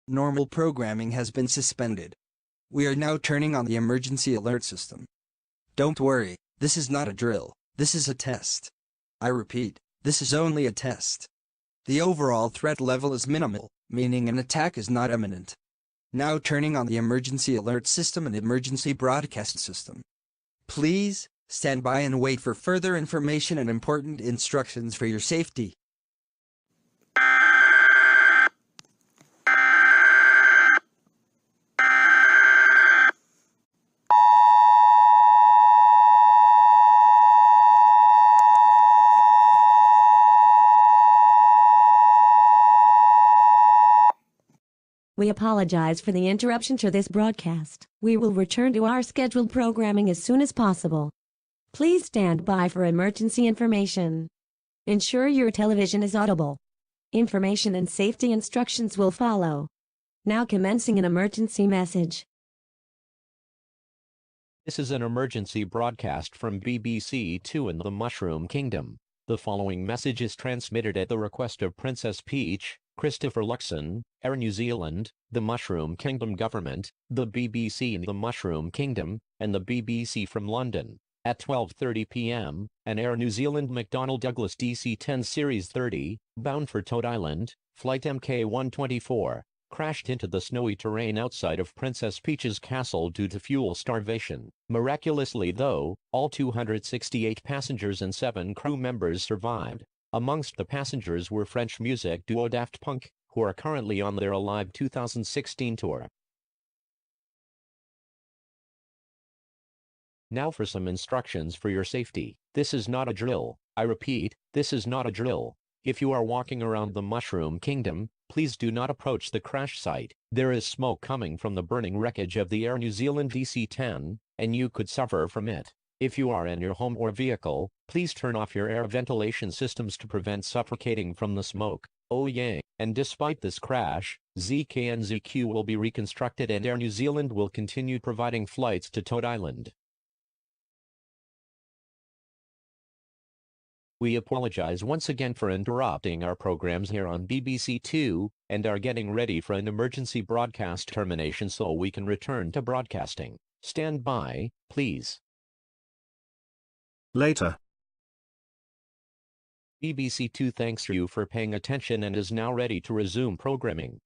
Normal programming has been suspended. We are now turning on the emergency alert system. Don't worry, this is not a drill, this is a test. I repeat, this is only a test. The overall threat level is minimal, meaning an attack is not imminent. Now turning on the emergency alert system and emergency broadcast system. Please, stand by and wait for further information and important instructions for your safety. We apologize for the interruption to this broadcast. We will return to our scheduled programming as soon as possible. Please stand by for emergency information. Ensure your television is audible. Information and safety instructions will follow. Now commencing an emergency message. This is an emergency broadcast from BBC Two in the Mushroom Kingdom. The following message is transmitted at the request of Princess Peach, Christopher Luxon, Air New Zealand, the Mushroom Kingdom Government, the BBC in the Mushroom Kingdom, and the BBC from London. At 12:30 p.m., an Air New Zealand McDonnell Douglas DC-10 Series 30, bound for Toad Island, flight MK124, crashed into the snowy terrain outside of Princess Peach's castle due to fuel starvation. Miraculously though, all 268 passengers and 7 crew members survived. Amongst the passengers were French music duo Daft Punk, who are currently on their Alive 2016 tour. Now for some instructions for your safety. This is not a drill. I repeat, this is not a drill. If you are walking around the Mushroom Kingdom, please do not approach the crash site. There is smoke coming from the burning wreckage of the Air New Zealand DC-10, and you could suffer from it. If you are in your home or vehicle, please turn off your air ventilation systems to prevent suffocating from the smoke. Oh yeah. And despite this crash, ZK and ZQ will be reconstructed and Air New Zealand will continue providing flights to Toad Island. We apologize once again for interrupting our programs here on BBC Two, and are getting ready for an emergency broadcast termination so we can return to broadcasting. Stand by, please. Later. BBC Two thanks you for paying attention and is now ready to resume programming.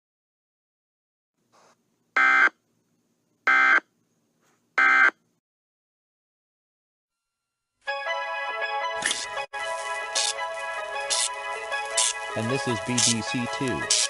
And this is BBC Two.